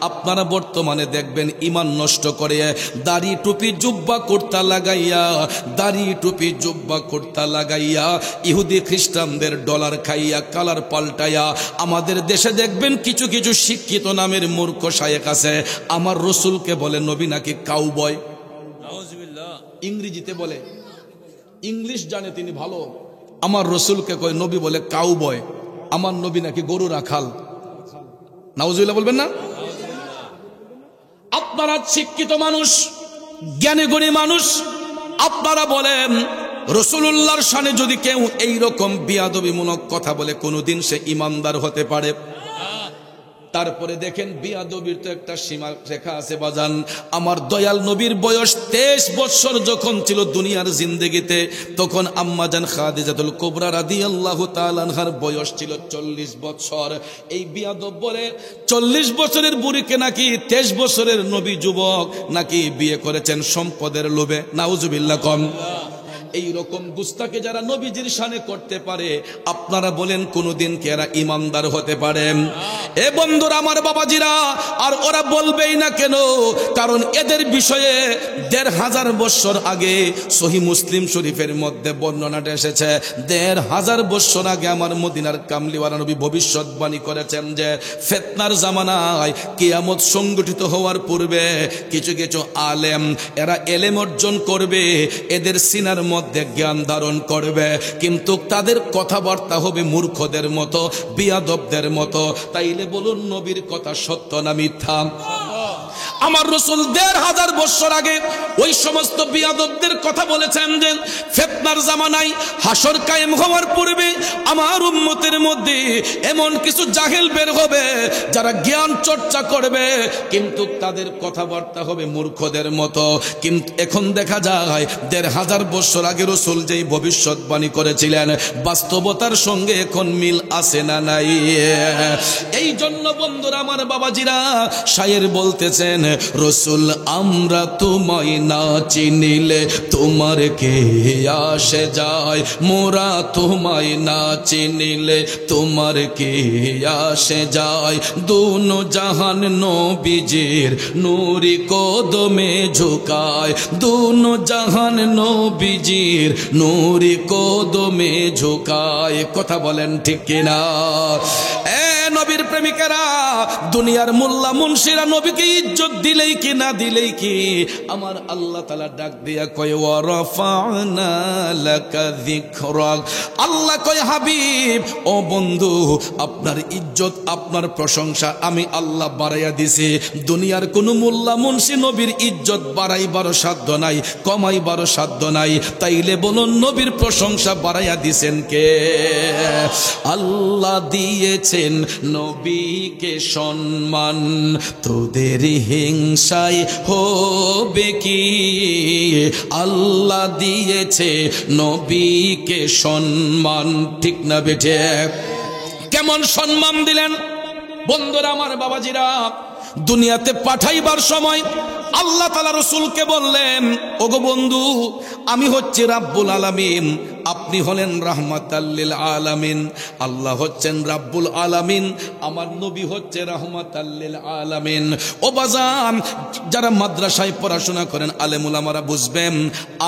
আপনারা বর্তমানে দেখবেন ইমান নষ্ট করে দাড়ি টুপি জুব্বা কুর্তা লাগাইয়া, দাড়ি টুপি জুব্বা কুর্তা লাগাইয়া ইহুদি খ্রিস্টানদের ডলার খাইয়া কালার পাল্টাইয়া আমাদের দেশে দেখবেন কিছু কিছু শিক্ষিত নামের মূর্খ শায়েখ আছে, আমার রসুলকে বলে নবী নাকি কাউবয়। ইংরেজিতে বলে, ইংলিশ জানে তিনি ভালো, আমার রসুলকে কয় নবী বলে কাউবয়, আমার নবী নাকি গরু রাখাল। নাউজুবিল্লাহ বলবেন না? আপনারা শিক্ষিত মানুষ, জ্ঞানী গুণী মানুষ, আপনারা বলেন রাসূলুল্লাহর শানে যদি কেউ এইরকম বিয়াদবিমূলক কথা বলে কোনদিন সে ইমানদার হতে পারে? তারপরে দেখেন বিয়াদবির তো একটা সীমা রেখা আছে বাজান। আমার দয়াল নবীর বয়স 23 বছর যখন ছিল দুনিয়ার জিন্দেগিতে, তখন আম্মাজান খাদিজাতুল কুবরা রাদিয়াল্লাহু তাআলা আনহার বয়স ছিল 40 বছর। এই বিয়াদব বলে 40 বছরের বুড়িকে নাকি 23 বছরের নবী যুবক নাকি বিয়ে করেছেন সম্পদের লোভে। নাউজুবিল্লাহ কম। এই রকম গুস্তাকে যারা নবীজির শানে করতে পারে, আপনারা বলেন কোনদিন কি এরা ইমানদার হতে পারে? এ বন্ধুরা আমার বাবাজিরা, আর ওরা বলবেই না কেন? কারণ এদের বিষয়ে 1500 বছর আগে সহিহ মুসলিম শরীফের মধ্যে বর্ণনাটা এসেছে। 1500 বছর আগে আমার মদিনার কামলিওয়ালা নবী ভবিষ্যৎবাণী করেছেন যে ফিতনার জামানায় কিয়ামত সংগঠিত হওয়ার পূর্বে কিছু কিছু আলেম, এরা এলেম অর্জন করবে, এদের সিনার মধ্যে জ্ঞান ধারণ করবে, কিন্তু তাদের কথাবার্তা হবে মূর্খদের মতো, বিয়াদবদের মতো। তাইলে বলুন নবীর কথা সত্য না মিথ্যা? আমার রাসূল 1500 বছর আগে ওই সমস্ত বিয়াদবদের কথা বলেছেন যে ফিতনার জামানায় হাসর কায়েম হওয়ার পূর্বে আমার উম্মতের মধ্যে এমন কিছু জাহেল বের হবে যারা জ্ঞান চর্চা করবে, কিন্তু তাদের কথাবার্তা হবে মূর্খদের মতো। কিন্তু এখন দেখা যায় 1500 বছর আগে রাসূল যেই ভবিষ্যৎবাণী করেছিলেন বাস্তবতার সঙ্গে এখন মিল আছে না নাই? এই জন্য বন্ধুরা আমার বাবাজিরা, শায়ের বলতেছেন রসুল আমরা তোমায় না চিনিলে তোমার কে আসে যায়, মোরা তোমায় না চিনিলে তোমার কে আসে যায়, দুনো জাহান নবীজির নূরি কদমে ঝুকায়, দুনো জাহান নবীজির নূরি কদমে ঝুকায়। কথা বলেন ঠিক কিনা? নবীর প্রেমিকেরা, দুনিয়ার মোল্লা মুন্সিরা নবীকে ইজ্জত দিলেই কি না দিলেই কি, আমার আল্লাহ তাআলা ডাক দিয়া কয় ওয়া রাফা'না লাকা যিকরাক। আল্লাহ কয় হাবিব, ও বন্ধু, আপনার ইজ্জত আপনার প্রশংসা আমি আল্লাহ বাড়াইয়া দিছি। দুনিয়ার কোন মোল্লা মুন্সি নবীর ইজ্জত বাড়াইবারও সাধ্য নাই, কমাইবারও সাধ্য নাই। তাইলে বলুন নবীর প্রশংসা বাড়াইয়া দিছেন কে? আল্লাহ দিয়েছেন নবীকে সম্মান, তোদের হিংসায় হবে কি? আল্লাহ দিয়েছে নবীকে সম্মান, ঠিক না বেঠে? কেমন সম্মান দিলেন বন্ধুরা আমার বাবাজিরা? দুনিয়াতে পাঠাইবার সময় আল্লাহ তাআলা রাসূলকে বললেন, ওগো বন্ধু, আমি হচ্ছে রাব্বুল আলামিন, আপনি হলেন রাহমাতাল লিল আলামিন। আল্লাহ হচ্ছেন রাব্বুল আলামিন, আমার নবী হচ্ছে রাহমাতাল লিল আলামিন। ও বাজান, যারা মাদ্রাসায় পড়াশোনা করেন আলেম উলামারা বুঝবেন,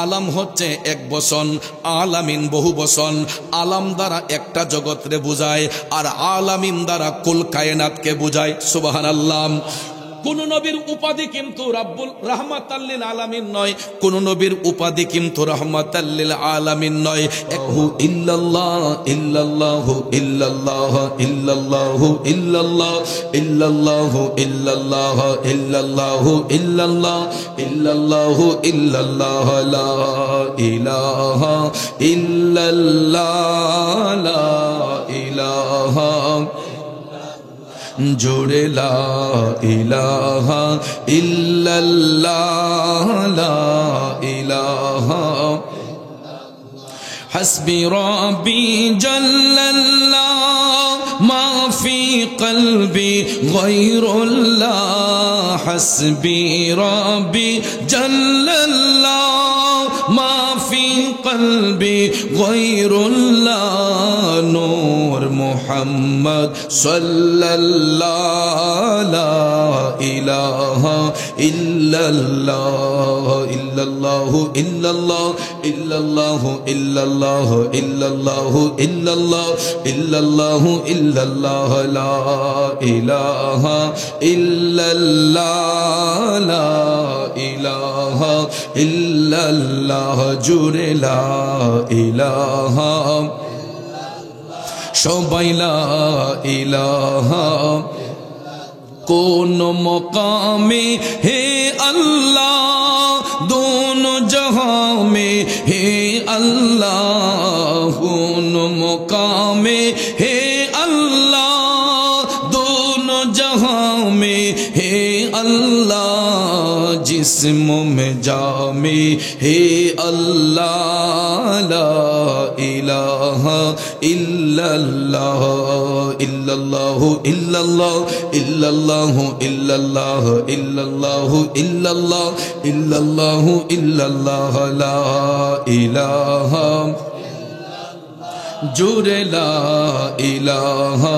আলাম হচ্ছে এক বচন, আলামিন বহু বচন। আলাম দ্বারা একটা জগৎরে বুঝায়, আর আলামিন দ্বারা কুল কায়নাতকে বুঝায়। সুবহানাল্লাহ। কোন নবীর উপাধি কিন্তু রাব্বুল রাহমাতাল লিল আলামিন নয়, কোন নবীর উপাধি কিন্তু রাহমাতাল লিল আলামিন নয়। একহু ইল্লাল্লাহ ইল্লাল্লাহ ইল্লাল্লাহ ইল্লাল্লাহ ইল্লাল্লাহ ইল্লাল্লাহ ইল্লাল্লাহ ইল্লাল্লাহ ইল্লাল্লাহ ইল্লাল্লাহ ইল্লাল্লাহ লা ইলাহা ইল্লাল্লাহ লা ইলাহা জোরে লা ইলাহা ইল্লাল্লাহ লা ইলাহা হাসবি রব্বি জাল্লাল্লাহ মা ফি কলবি গায়রুল্লাহ, হাসবি রব্বি জাল্লাল্লাহ মা ফি কলবি গায়রুল্লাহ, নূর মুহাম্মদ সাল্লাল্লাহু লা ইলাহা ইল্লাল্লাহ ইল্লাল্লাহু ইল্লাল্লাহ ইল্লাল্লাহু ইল্লাল্লাহু ইল্লাল্লাহু ইল্লাল্লাহ ইল্লাল্লাহু ইল্লাল্লাহ লা ইলাহা ইল্লাল্লাহ লা ইলাহা ইল্লাল্লাহ জুরে লা ইলাহা সবাই লা ইলাহা কোন মকামে হে আল্লাহ দোনো জহাं में हे अल्लाह কোন মকামে হে আল্লাহ দোনো जहां में हे अल्लाह जिस्मों में जामे हे अल्लाह ला इलाहा इल्लल्लाह इल्लल्लाह इल्लल्लाह इल्लल्लाह इल्लल्लाह इल्लल्लाह इल्लल्लाह इल्लल्लाह इल्लल्लाह ला इलाहा জুরে লা ইলাহা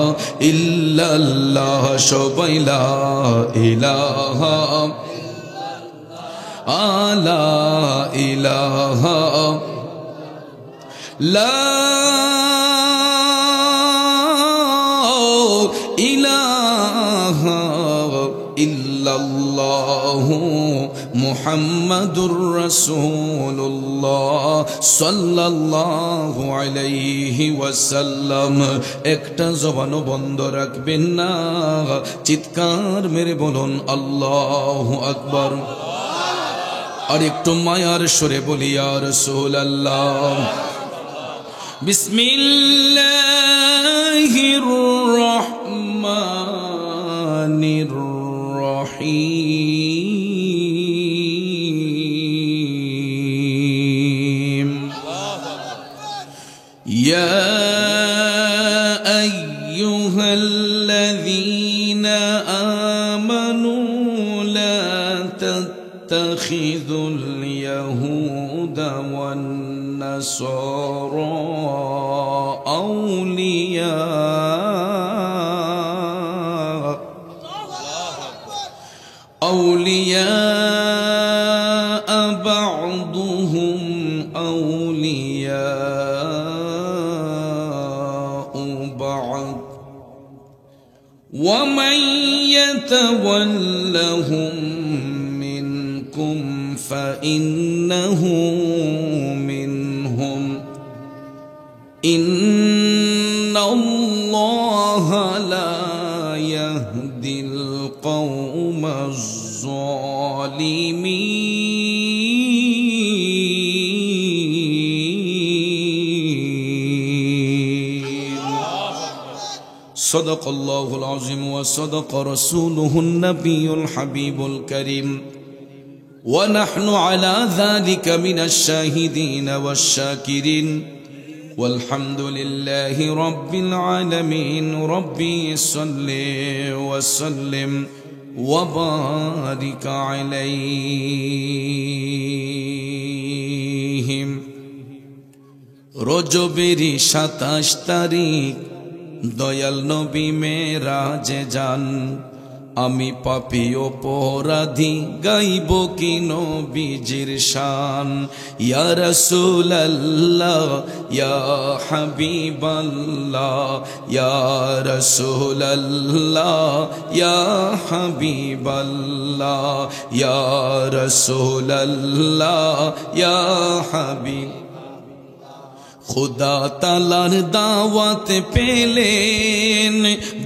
ইল্লাল্লাহ সবাই লা ইলাহা আলা ইলাহা লা ইলাহা ইল্লাল্লাহু মুহাম্মাদুর রাসূলুল্লাহ সাল্লাল্লাহু আলাইহি ওয়াসাল্লাম একটা জবানও বন্ধ রাখবেন না চিৎকার মেরে বলুন আল্লাহু আকবার আর একটু মায়ার সুরে বলি ইয়া রাসূলুল্লাহ বিসমিল্লাহির রহমানির রহিম ইয়া আইয়ুহাল্লাযীনা আমানু লা তাত্তাখিযুল ইয়াহুদা ওয়ান নাসারা আউলিয়া أولياء بعضهم أولياء بعض ومن يتولهم منكم فإنه منهم إن الله لا يهدي القوم الظالمين صدق الله العظيم وصدق رسوله النبي الحبيب الكريم ونحن على ذلك من الشاهدين والشاكرين والحمد لله رب العالمين ربي صل وسلم وبارك عليهم রজবেরি 27 তারিখ দয়াল নবী মেরাজে যান আমি পাপী অপরাধী গাইব কি নবীজির শান ইয়া রাসূলুল্লাহ ইয়া হাবিবাল্লাহ ইয়া রাসূলুল্লাহ ইয়া হাবিবাল্লাহ ইয়া রাসূলুল্লাহ ইয়া হাবিব खुदा तालार दावत पेलेन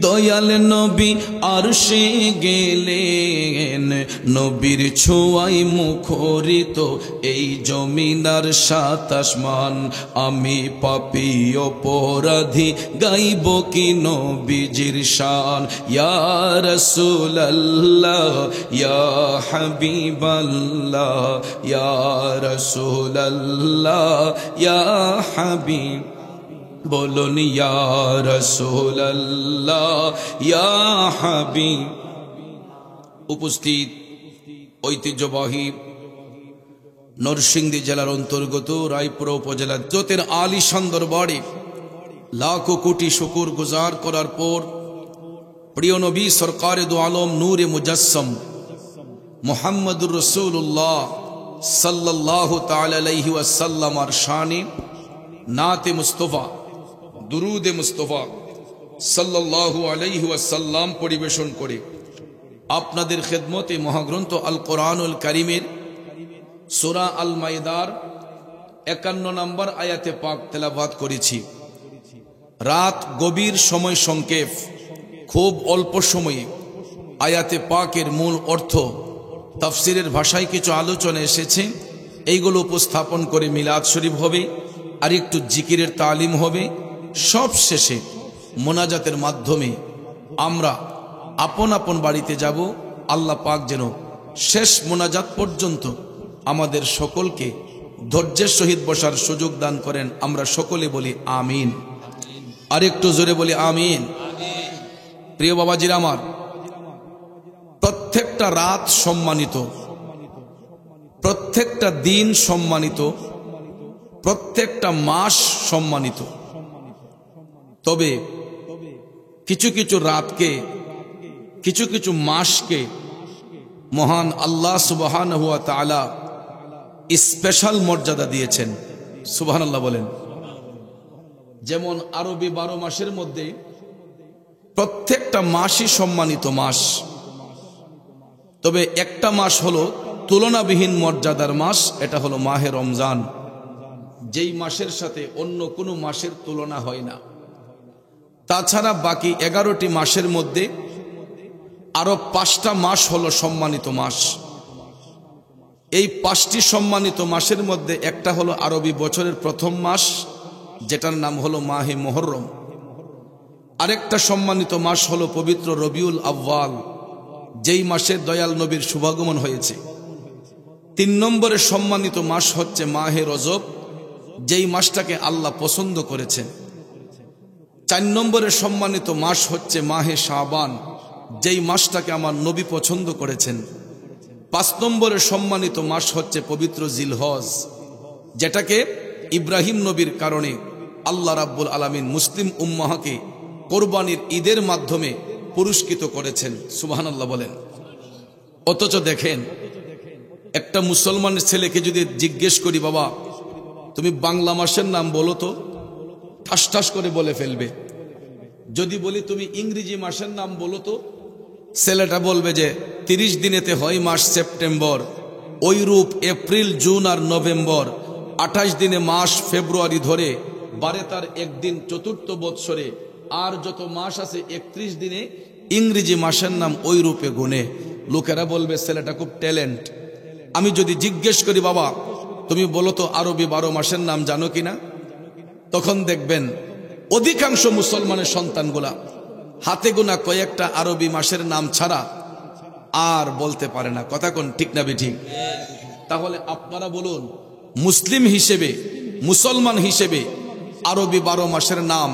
दयाल नबी आरशे गेलेन नबीर ছোঁয়ায় মুখরিত এই জমিনার 7 আসমান আমি পাপী অপরাধী গাইব কি নবীজির শান ইয়া রাসূলুল্লাহ ইয়া হাবিবাল্লাহ ইয়া রাসূলুল্লাহ ইয়া হাবিব বলুন ইয়া রাসূলুল্লাহ ইয়া হাবিব উপস্থিত ঐতিহ্যবাহী নরসিংদী জেলার অন্তর্গত রায়পুর উপজেলার জোতের আলী সুন্দর বাড়ি লাখো কোটি শুকুর গুজার করার পর প্রিয় নবী সরকারে দু আলম নূরে মুজাসসম মুহাম্মদুর রাসূলুল্লাহ সাল্লাল্লাহু তাআলা আলাইহি ওয়াসাল্লামার শানে নাতে মুস্তাফা দুরুদে মুস্তাফা সাল্লাল্লাহু আলাইহি ওয়াসাল্লাম পরিবেশন করে আপনাদের খেদমতে মহাগ্রন্থ আল কোরআনুল কারীমের সূরা আল মাইদার 51 নম্বর আয়াতে পাক তেলাওয়াত করেছি। রাত গভীর, সময় সংক্ষেপ, খুব অল্প সময়ে আয়াতে পাকের মূল অর্থ তাফসিরের ভাষায় কিছু আলোচনা এসেছে, এইগুলো উপস্থাপন করে মিলাদ শরীফ হবে, আর একটু জিকিরের তালিম হবে। সব শেষে মোনাজাতের মাধ্যমে আমরা আপন আপন বাড়িতে যাব। আল্লাহ পাক যেন শেষ মোনাজাত পর্যন্ত আমাদের সকলকে ধৈর্যের সহিত বসার সুযোগ দান করেন। আমরা সকলে বলি আমিন। আর একটু জোরে বলি আমিন। প্রিয় বাবাজিরা আমার, প্রত্যেকটা রাত সম্মানিত, প্রত্যেকটা দিন সম্মানিত, প্রত্যেকটা মাস সম্মানিত। তবে কিছু কিছু রাতকে, কিছু কিছু মাসকে মহান আল্লাহ সুবহানাহু ওয়া তাআলা স্পেশাল মর্যাদা দিয়েছেন। সুবহানাল্লাহ বলেন। যেমন আরবি 12 মাসের মধ্যে প্রত্যেকটা মাসই সম্মানিত মাস, তবে একটা মাস হলো তুলনাবিহীন মর্যাদার মাস, এটা হলো মাহে রমজান, যেই মাসের সাথে অন্য কোনো মাসের তুলনা হয় না। তাছাড়া বাকি 11টি মাসের মধ্যে আরো 5টা মাস হলো সম্মানিত মাস। এই 5টি সম্মানিত মাসের মধ্যে একটা হলো আরবি বছরের প্রথম মাস, যেটার নাম হলো মাহে মুহররম। আরেকটা সম্মানিত মাস হলো পবিত্র রবিউল আউয়াল, যেই মাসে দয়াল নবীর শুভাগমন হয়েছে। 3 নম্বরে সম্মানিত মাস হচ্ছে মাহে রজব, যেই মাসটাকে আল্লাহ পছন্দ করেছেন। 4 নম্বরে সম্মানিত মাস হচ্ছে মাহে শাবান, যেই মাসটাকে আমার নবী পছন্দ করেছেন। 5 নম্বরে সম্মানিত মাস হচ্ছে পবিত্র জিলহজ, যেটাকে ইব্রাহিম নবীর কারণে আল্লাহ রাব্বুল আলামিন মুসলিম উম্মাহকে কোরবানির ঈদের মাধ্যমে পুরস্কৃত করেছেন। সুবহানাল্লাহ বলেন। অথচ দেখেন, একটা মুসলমানের ছেলেকে যদি জিজ্ঞেস করি, বাবা তুমি বাংলা মাসের নাম বলো তো, ঠাস ঠাস করে বলে ফেলবে। যদি বলি তুমি ইংরেজি মাসের নাম বলো তো, ছেলেটা বলবে যে 30 দিনেতে হয় মাস সেপ্টেম্বর, ওইরূপ এপ্রিল, জুন আর নভেম্বর, 28 দিনে মাস ফেব্রুয়ারি ধরে, বারে তার একদিন চতুর্থ বৎসরে, আর যত মাস আছে 31 দিনে ইংরেজি মাসের নাম ওই রূপে গুনে। লোকেরা বলবে ছেলেটা খুব ট্যালেন্ট। আমি যদি জিজ্ঞেস করি, বাবা তুমি বলো তো আরবি 12 মাসের নাম জানো কিনা, তখন দেখবেন অধিকাংশ মুসলমানের সন্তানগুলা হাতে গোনা কয়েকটা আরবি মাসের নাম ছাড়া আর বলতে পারে না। কথা কোন ঠিক না বেঠিক? তাহলে আপনারা বলুন, মুসলিম হিসেবে, মুসলমান হিসেবে আরবি 12 মাসের নাম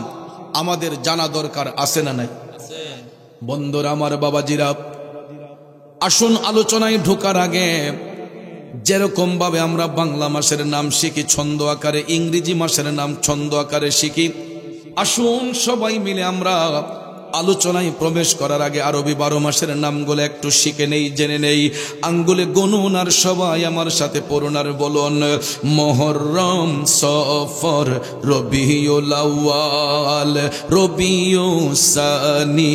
আমাদের জানা দরকার আছে না নাই? বন্ধুরা আমার, বাবাজিরা, আসুন আলোচনায় ঢোকার আগে যেরকম ভাবে আমরা বাংলা মাসের নাম শিখি ছন্দ আকারে, ইংরেজি মাসের নাম ছন্দ আকারে শিখি, আসুন সবাই মিলে আমরা আলোচনায় প্রবেশ করার আগে আরবি 12 মাসের নামগুলো একটু শিখে নেই, জেনে নেই। আঙ্গুলে গুনুন আর সবাই আমার সাথে পড়ুন আর বলুন, মুহররম, সফর, রবিউল আউয়াল, রবিউস সানি,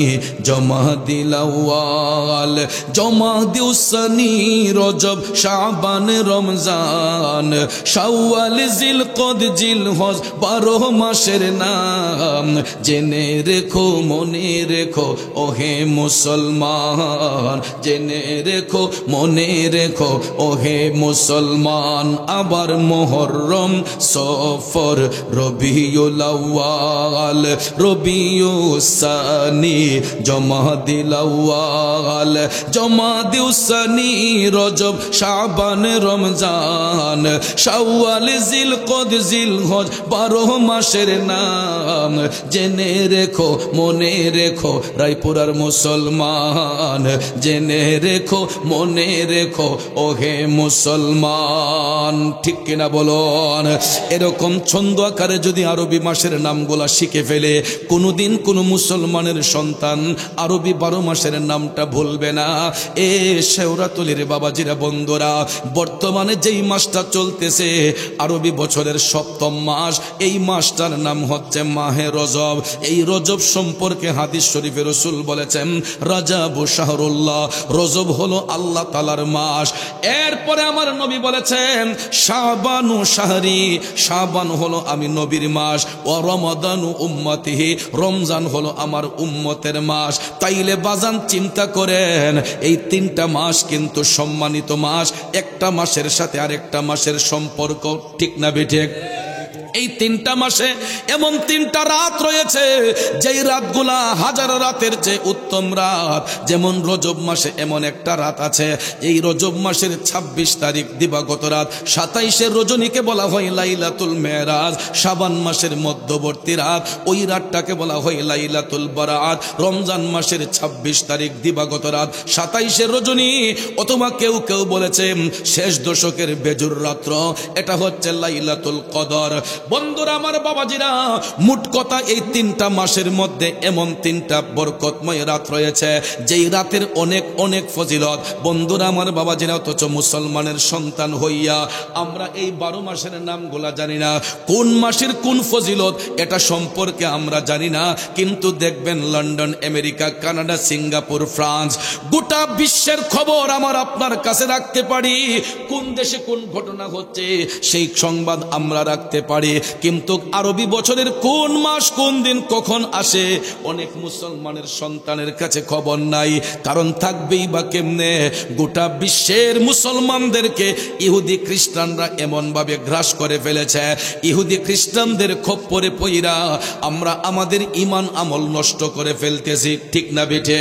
জমাদিল আউয়াল, জমাদিউস সানি, রজব, শাবান, রমজান, শাওয়াল, জিলকদ, জিলহজ, 12 মাসের নাম জেনে রেখো, মনে রেখো ওহে মুসলমান, জেনে রেখো, মনে রেখো ওহে মুসলমান। আবার মুহররম, সফর, রবিউল আউয়াল, রবিউস সানি, জমাদিল আউয়াল, জমাদিউস সানি, রজব, শাবান, রমজান, শাওয়াল, জিলকদ, জিলহজ, 12 মাসের নাম জেনে রেখো, মনে রেখো রায়পুরার মুসলমান, জেনে রেখো মনে রেখো ওহে মুসলমান। ঠিক কিনা বলুন? এরকম ছন্দ আকারে যদি আরবি মাসের নামগুলা শিখে ফেলে, কোনোদিন কোনো মুসলমানের সন্তান আরবি 12 মাসের নামটা ভুলবে না। এ শেওরাতলির বাবাজিরা বন্ধুরা, বর্তমানে যেই মাসটা চলতেছে আরবি বছরের 7ম মাস, এই মাসটার নাম হচ্ছে মাহে রজব। এই রজব সম্পর্কে হাদিস শরীফে রাসূল বলেছেন রাজাবু শাহরুল্লাহ, রজব হলো আল্লাহ তাআলার মাস। এরপরে আমার নবী বলেছেন শাবানু শাহরি, শাবান হলো আমি নবীর মাস, ও রমাদানু উম্মতিহি, রমজান হলো আমার উম্মতের মাস। তাইলে বাজান চিন্তা করেন, এই 3টা মাস কিন্তু সম্মানিত মাস, একটা মাসের সাথে আরেকটা মাসের সম্পর্ক ঠিক না বেঠিক? এই 3টা মাসে এমন 3টা রাত রয়েছে যেই রাতগুলা হাজার রাতের চেয়ে উত্তম রাত। যেমন রজব মাসে এমন একটা রাত আছে, এই রজব মাসের 26 তারিখ দিবাগত রাত, 27 রজনীকে বলা হয় লাইলাতুল মেরাজ। শাবান মাসের মধ্যবর্তী রাত, ওই রাতটাকে বলা হয় লাইলাতুল বারাত। রমজান মাসের 26 তারিখ দিবাগত রাত, 27 রজনী, অথবা কেউ কেউ বলেছেন শেষ দশকের বেজুর রাত্র, এটা হচ্ছে লাইলাতুল কদর। বন্ধুরা আমার, বাবাজিরা, মোট কথা এই 3টা মাসের মধ্যে এমন 3টা বরকতময় রাত রয়েছে যেই রাতের অনেক অনেক ফজিলত। বন্ধুরা আমার, বাবাজিরা, অথচ মুসলমানের সন্তান হইয়া আমরা এই 12 মাসের নামগুলা জানি না, কোন মাসের কোন ফজিলত এটা সম্পর্কে আমরা জানি না। কিন্তু দেখবেন London, America, Canada, Singapore, France, গোটা বিশ্বের খবর আমার আপনার কাছে রাখতে পারি। কোন দেশে কোন ঘটনা হচ্ছে সেই সংবাদ আমরা রাখতে পারি। কিন্তু আরবি বছরের কোন মাস কোন দিন কখন আসে অনেক মুসলমানের সন্তানের কাছে খবর নাই। কারণ থাকবেই বা কেমনে? গোটা বিশ্বের মুসলমানদেরকে ইহুদি খ্রিস্টানরা এমন ভাবে গ্রাস করে ফেলেছে, ইহুদি খ্রিস্টানদের খপ্পরে পইরা আমরা আমাদের ঈমান আমল নষ্ট করে ফেলতেছি। ঠিক না বেঠে?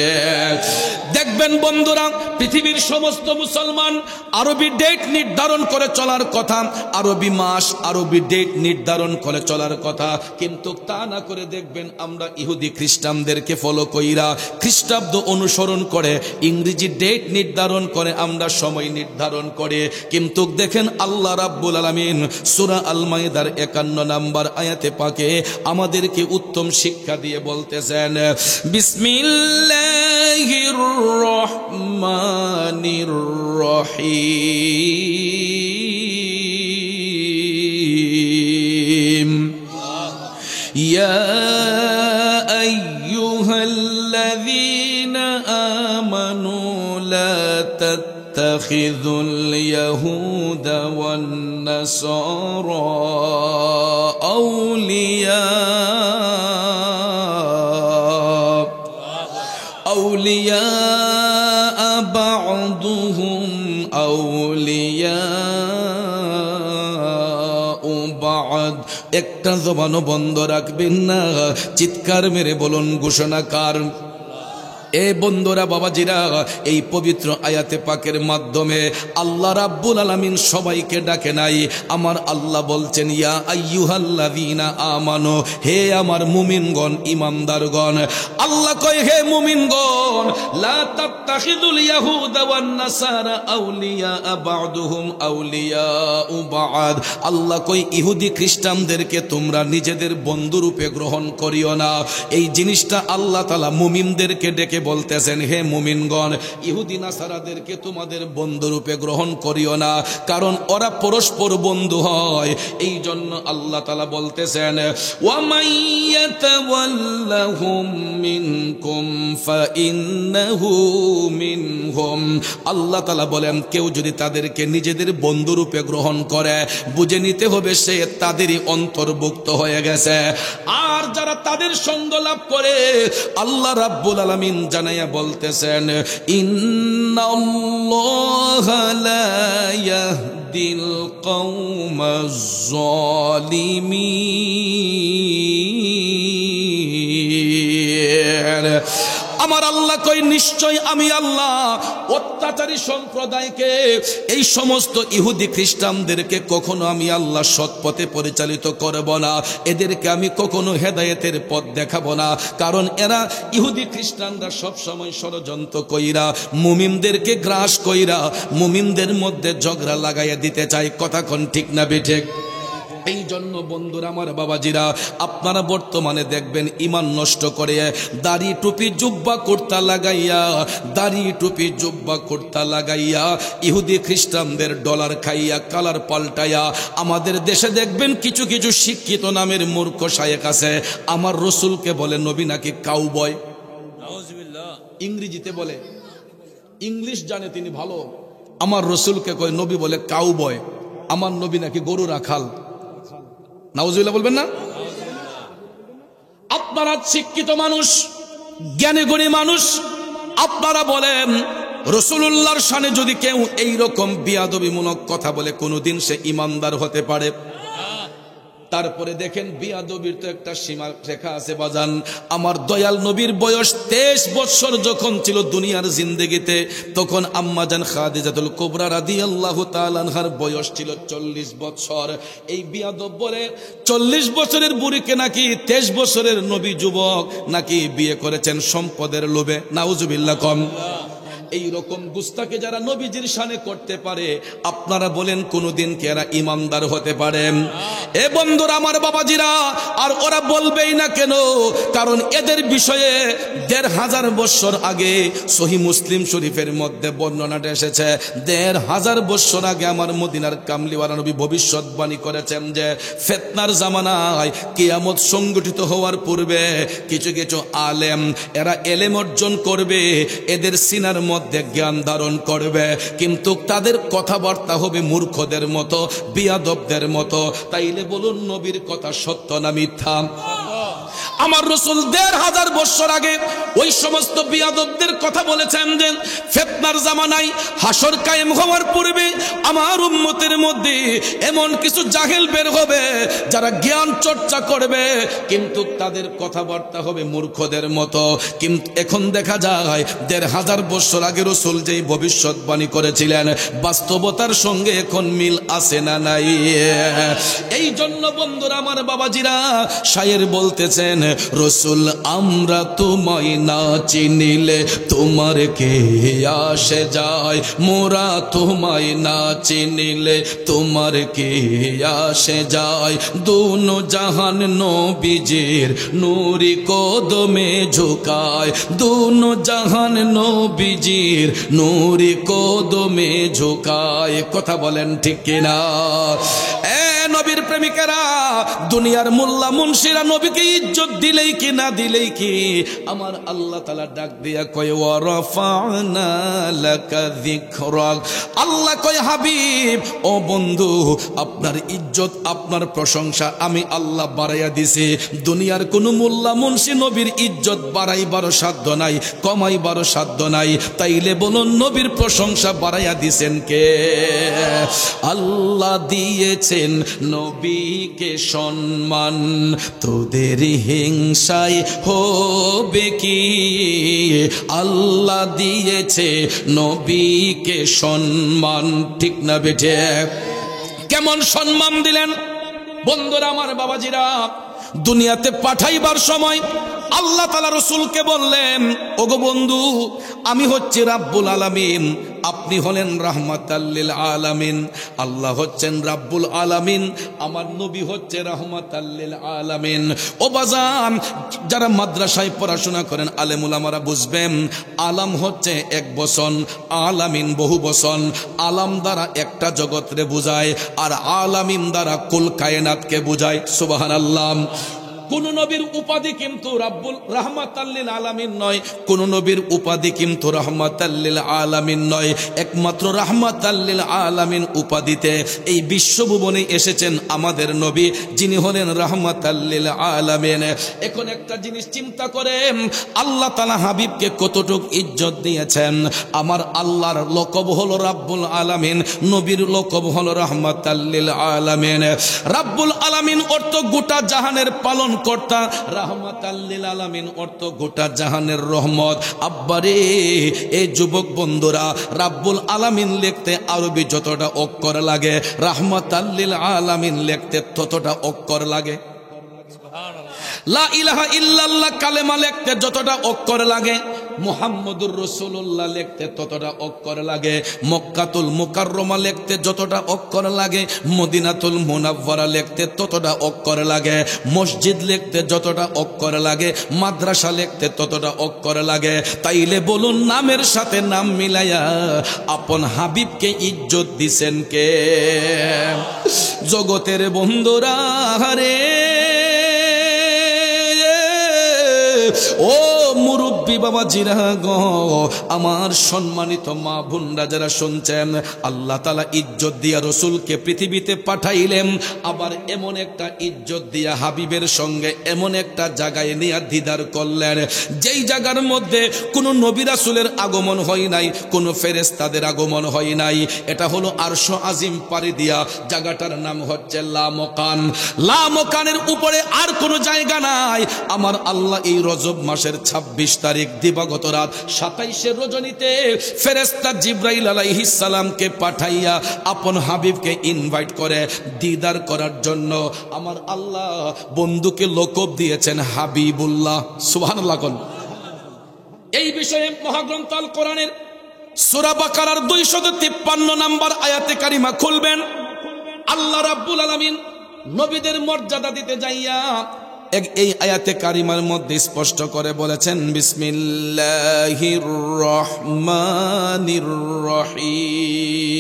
দেখবেন বন্ধুরা, পৃথিবীর সমস্ত মুসলমান আরবি ডেট নির্ধারণ করে চলার কথা, আরবি মাস আরবি ডেট নির্ধারণ করে চলার কথা, কিন্তু তা না করে দেখবেন আমরা ইহুদি খ্রিস্টানদেরকে ফলো কইরা খ্রিস্টাব্দ অনুসরণ করে ইংরেজি ডেট নির্ধারণ করে আমরা সময় নির্ধারণ করে। কিন্তু দেখেন আল্লাহ রাব্বুল আলামিন সূরা আল মাইদার 51 নম্বর আয়াতে পাকে আমাদেরকে উত্তম শিক্ষা দিয়ে বলতেছেন, বিসমিল্লাহির রহমানির রহিম, ইয়া আইয়ুহাল্লাযীনা আমানু লা তাত্তাখিযুল ইয়াহুদা ওয়ান নাসারা আউলিয়া বা'দুহুম আউলিয়া বা'দ। একটা জবানও বন্ধ রাখবেন না, চিৎকার মেরে বলুন ঘোষণাকার। এ বন্ধুরা, বাবাজিরা, এই পবিত্র আয়াতে পাকের মাধ্যমে আল্লাহ রাব্বুল আলামিন সবাইকে ডাকে নাই। আমার আল্লাহ বলছেন ইয়া আইয়ুহাল্লাযীনা আমানু, হে আমার মুমিনগণ, ঈমানদারগণ। আল্লাহ কয় হে মুমিনগণ, লা তাত্তাখিযুল ইয়াহুদা ওয়ান নাসারা আউলিয়া বা'দুহুম আউলিয়া বা'দ। আল্লাহ কয় ইহুদি খ্রিস্টানদেরকে তোমরা নিজেদের বন্ধুরূপে গ্রহণ করিও না। এই জিনিসটা আল্লাহ তাআলা মুমিনদেরকে ডেকে বলতেছেন হে মুমিনগণ, ইহুদি নাসারাদেরকে তোমাদের বন্ধুরূপে গ্রহণ করিও না, কারণ ওরা পরস্পর বন্ধু হয়। এই জন্য আল্লাহ তাআলা বলতেছেন ওয়া মাইয়াতাওয়াল্লাহুম মিনকুম ফাইন্নাহু মিনহুম। আল্লাহ তাআলা বলেন কেউ যদি তাদেরকে নিজেদের বন্ধুরূপে গ্রহণ করে, বুঝে নিতে হবে সে তাদেরই অন্তর্ভুক্ত হয়ে গেছে। আর যারা তাদের সঙ্গ লাভ করে, আল্লাহ রাব্বুল আলামিন জানাইয়া বলতেছেন ইন্নাল্লাহা লা ইয়াহদিল কওমাজ জালিমিন। আমার আল্লাহ কই নিশ্চয় আমি আল্লাহ অত্যাচারী সম্প্রদায়কে, এই সমস্ত ইহুদি খ্রিস্টানদেরকে কখনো আমি আল্লাহ সৎ পথে পরিচালিত করব না, এদেরকে আমি কখনো হেদায়েতের পথ দেখাবো না। কারণ এরা ইহুদি খ্রিস্টানরা সব সময় ষড়যন্ত্র কইরা মুমিনদেরকে গ্রাস কইরা মুমিনদের মধ্যে ঝগড়া লাগাইয়া দিতে চায়। কথা কোন ঠিক না বেঠিক? এই জন্য বন্ধুরা আমার বাবাজিরা, আপনারা বর্তমানে দেখবেন ইমান নষ্ট করে দাড়ি টুপি জুব্বা কুর্তা লাগাইয়া, দাড়ি টুপি জুব্বা কুর্তা লাগাইয়া ইহুদি খ্রিস্টানদের ডলার খাইয়া কালার পাল্টাইয়া আমাদের দেশে দেখবেন কিছু কিছু শিক্ষিত নামের মূর্খ শায়েখ আছে, আমার রসুলকে বলে নবী নাকি কাউবয়। ইংরেজিতে বলে, ইংলিশ জানে তিনি ভালো, আমার রসুলকে কয় নবী বলে কাউবয়, আমার নবী নাকি গরু রাখাল। নাউজুবিল্লাহ বলবেন না? আপনারা শিক্ষিত মানুষ, জ্ঞানী গুণী মানুষ, আপনারা বলেন রাসূলুল্লাহর শানে যদি কেউ এই রকম বিয়াদবিমূলক কথা বলে কোনদিন সে ইমানদার হতে পারে? তারপরে দেখেন বিয়াদবির তো একটা সীমা রেখা আছে বাজান। আমার দয়াল নবীর বয়স 23 বছর যখন ছিল দুনিয়ার জিন্দেগিতে, তখন আম্মাজান খাদিজাতুল কুবরা রাদিয়াল্লাহু তাআলা আনহার বয়স ছিল 40 বছর। এই বিয়াদব বলে 40 বছরের বুড়িকে নাকি 23 বছরের নবী যুবক নাকি বিয়ে করেছেন সম্পদের লোভে। নাউজুবিল্লাহ কম। এই রকম গুস্তাকে যারা নবীজির শানে করতে পারে, আপনারা বলেন কোনদিন কি এরা ইমানদার হতে পারে? এ বন্ধুরা আমার বাবাজিরা, আর ওরা বলবেই না কেন? কারণ এদের বিষয়ে 1500 বছর আগে সহিহ মুসলিম শরীফের মধ্যে বর্ণনাটা এসেছে। 1500 বছর আগে আমার মদিনার কামলিওয়ালা নবী ভবিষ্যৎবাণী করেছেন যে ফিতনার জামানায় কিয়ামত সংগঠিত হওয়ার পূর্বে কিছু কিছু আলেম, এরা এলেম অর্জন করবে, এদের সিনার মধ্যে জ্ঞান ধারণ করবে, কিন্তু তাদের কথাবার্তা হবে মূর্খদের মতো, বিয়াদবদের মতো। তাইলে বলুন নবীর কথা সত্য না মিথ্যা? আমার রাসূল 1500 বছর আগে ওই সমস্ত বিয়াদবদের কথা বলেছেন যে ফিতনার জামানায় হাসর কায়েম হওয়ার পূর্বে আমার উম্মতের মধ্যে এমন কিছু জাহেল বের হবে যারা জ্ঞান চর্চা করবে, কিন্তু তাদের কথাবার্তা হবে মূর্খদের মতো। কিন্তু এখন দেখা যায় 1500 বছর আগে রাসূল যেই ভবিষ্যৎবাণী করেছিলেন বাস্তবতার সঙ্গে এখন মিল আছে না নাই? এই জন্য বন্ধুরা আমার বাবাজিরা, শায়ের বলতেছেন রসুল আমরা তোমায় না চিনিলে তোমার কে আসে যায়, মোরা তোমায় না চিনিলে তোমার কে আসে যায়, দুনো জাহান নবীজির নূরি কদমে ঝুকায়, দুনো জাহান নবীজির নূরি কদমে ঝুকায়। কথা বলেন ঠিক কিনা? নবীর প্রেমিকেরা, দুনিয়ার মোল্লা মুন্সিরা নবীকে ইজ্জত দিলেই কি না দিলেই কি, আমার আল্লাহ তাআলা ডাক দিয়া কয় ওয়া রাফা'না লাকা যিকরাক। আল্লাহ কয় হাবিব, ও বন্ধু, আপনার ইজ্জত আপনার প্রশংসা আমি আল্লাহ বাড়াইয়া দিছি। দুনিয়ার কোন মোল্লা মুন্সি নবীর ইজ্জত বাড়াইবারও সাধ্য নাই, কমাইবারও সাধ্য নাই। তাইলে বলুন নবীর প্রশংসা বাড়াইয়া দিছেন কে? আল্লাহ দিয়েছেন নবীকে সম্মান, তোদের হিংসায় হবে কি? আল্লাহ দিয়েছে নবীকে সম্মান, ঠিক না বেঠে? কেমন সম্মান দিলেন বন্ধুরা আমার বাবাজিরা? দুনিয়াতে পাঠাইবার সময় আল্লাহ তাআলা রাসূলকে বললেন, ওগো বন্ধু, আমি হচ্ছে রাব্বুল আলামিন, আপনি হলেন রাহমাতাল লিল আলামিন। আল্লাহ হচ্ছেন রাব্বুল আলামিন, আমার নবী হচ্ছে রাহমাতাল লিল আলামিন। ও বাজান, যারা মাদ্রাসায় পড়াশোনা করেন আলেম উলামারা বুঝবেন, আলাম হচ্ছে এক বচন, আলামিন বহু বচন। আলাম দ্বারা একটা জগৎরে বুঝায়, আর আলামিন দ্বারা কুল কায়নাতকে বুঝায়। সুবহানাল্লাহ। কোন নবীর উপাধি কিন্তু রাব্বুল রাহমাতাল লিল আলামিন নয়, কোন নবীর উপাধি কিন্তু রাহমাতাল লিল আলামিন নয়। একমাত্র রাহমাতাল লিল আলামিন উপাধিতে এই বিশ্বভুবনে এসেছেন আমাদের নবী, যিনি হলেন রাহমাতাল লিল আলামিন। এখন একটা জিনিস চিন্তা করেন, আল্লাহ তাআলা হাবিবকে কতটুক ইজ্জত দিয়েছেন। আমার আল্লাহর লকব হলো রাব্বুল আলামিন, নবীর লকব হলো রাহমাতাল লিল আলামিন। রাব্বুল আলামিন অর্থ গোটা জাহানের পালন কর্তা, রাহমাতাল লিল আলামিন অর্থ গোটা জাহানের রহমত। আব্বারে এই যুবক বন্ধুরা, রাব্বুল আলামিন লিখতে আরবি যতটা অক্ষর লাগে, রাহমাতাল লিল আলামিন লিখতে ততটা অক্ষর লাগে। লা ইলাহা ইল্লাল্লাহ কালেমা লিখতে যতটা অক্ষর লাগে, মুহাম্মদুর রাসূলুল্লাহ লিখতে ততটা অক্ষর লাগে। মক্কাতুল মুকাররমা লিখতে যতটা অক্ষর লাগে, মদিনাতুল মুনাওয়ারা লিখতে ততটা অক্ষর লাগে। মসজিদ লিখতে যতটা অক্ষর লাগে, মাদ্রাসা লিখতে ততটা অক্ষর লাগে। তাইলে বলুন, নামের সাথে নাম মিলাইয়া আপন হাবিবকে ইজ্জত দিছেন কে? জগতের বন্ধুরা রে, ও মুরব্বী বাবা জিরা গো, আমার সম্মানিত মা বোনরা যারা শুনছেন, আল্লাহ তাআলা ইজ্জত দিয়া রসুলকে পৃথিবীতে পাঠাইলেন, আবার এমন একটা ইজ্জত দিয়া হাবিবের সঙ্গে এমন একটা জায়গায় নিয়ে দিদার করলেন, যেই জায়গার মধ্যে কোনো নবী রাসূলের আগমন হয় নাই, কোনো ফেরেশতাদের আগমন হয় নাই। এটা হলো আরশ আজিম পাড়ি দিয়া, জায়গাটার নাম হচ্ছে লামকান। লামকানের উপরে আর কোনো জায়গা নাই। আমার আল্লাহ এই রজব মাসের 26 তারিখ দিবাগত রাত 27 রজনীতে ফেরেশতা জিবরাইল আলাইহিস সালামকে পাঠাইয়া আপন হাবিবকে ইনভাইট করে দিদার করার জন্য আমার আল্লাহ বন্ধুকে লকব দিয়েছেন হাবিবুল্লাহ। সুবহানাল্লাহ। এই বিষয়ে মহাগ্রন্থ আল কোরআনের সূরা বাকারার 253 নম্বর আয়াতে কারিমা খুলবেন। আল্লাহ রাব্বুল আলামিন নবীদের মর্যাদা দিতে যাইয়া এই আয়াতে কারিমার মধ্যে স্পষ্ট করে বলেছেন, বিসমিল্লাহির রহমানির রহিম,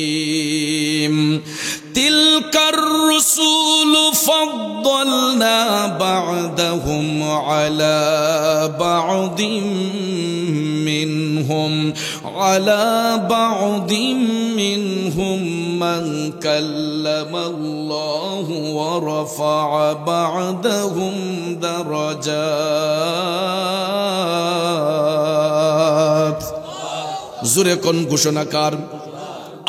তিলকার রুসুলু ফাদ্দালনা বা'দাহুম আলা বা'দিম মিনহুম মান কাল্লামাল্লাহু ওয়া রাফা'a বা'দাহুম দারাজাত। জোরে কোন ঘোষণাকার?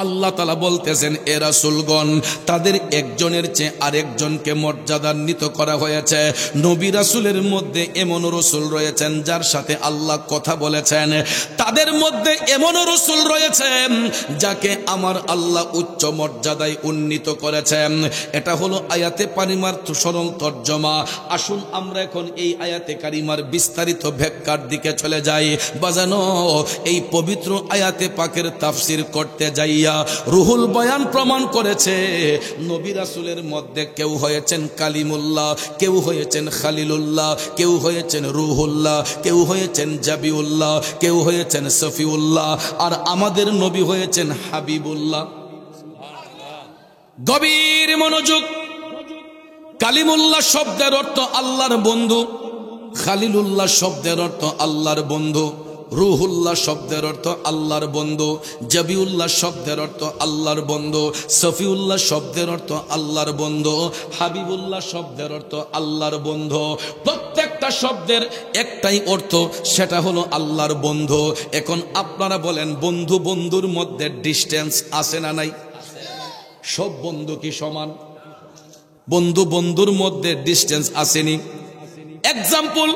আল্লাহ তাআলা বলতেছেন, এ রাসূলগণ, তাদের একজনের চেয়ে আরেকজনকে মর্যাদান্বিত করা হয়েছে। নবী রাসূলের মধ্যে এমন রাসূল রয়েছেন যার সাথে আল্লাহ কথা বলেছেন, তাদের মধ্যে এমন রাসূল রয়েছেন যাকে আমার আল্লাহ উচ্চ মর্যাদায় উন্নীত করেছেন। এটা হলো আয়াতে কারিমার সরল তর্জমা। আসুন আমরা এখন এই আয়াতে কারিমার বিস্তারিত ব্যাখ্যার দিকে চলে যাই। বাজানো, এই পবিত্র আয়াতে পাকের তাফসীর করতে যাইয়া রুহুল বয়ান প্রমাণ করেছে, নবী রাসূলের মধ্যে কেউ হয়েছেন কালিমুল্লাহ, কেউ হয়েছেন খালিলুল্লাহ, কেউ হয়েছেন রুহুল্লাহ, কেউ হয়েছেন জাবিউল্লাহ, কেউ হয়েছেন সফিউল্লাহ, আর আমাদের নবী হয়েছেন হাবিবুল্লাহ। গভীর মনোযোগ। কালিমুল্লাহ শব্দের অর্থ আল্লাহর বন্ধু, খালিলুল্লাহ শব্দের অর্থ আল্লাহর বন্ধু, রুহুল্লাহ শব্দের অর্থ আল্লাহর বন্ধু, জাবিউল্লাহ শব্দের অর্থ আল্লাহর বন্ধু, সফিউল্লাহ শব্দের অর্থ আল্লাহর বন্ধু, হাবিবুল্লাহ শব্দের অর্থ আল্লাহর বন্ধু। প্রত্যেকটা শব্দের একটাই অর্থ, সেটা হলো আল্লাহর বন্ধু। এখন আপনারা বলেন, বন্ধু বন্ধুর মধ্যে ডিস্টেন্স আছে না নাই? সব বন্ধু কি সমান? বন্ধু বন্ধুর মধ্যে ডিস্টেন্স আসেনি। এক্সাম্পল,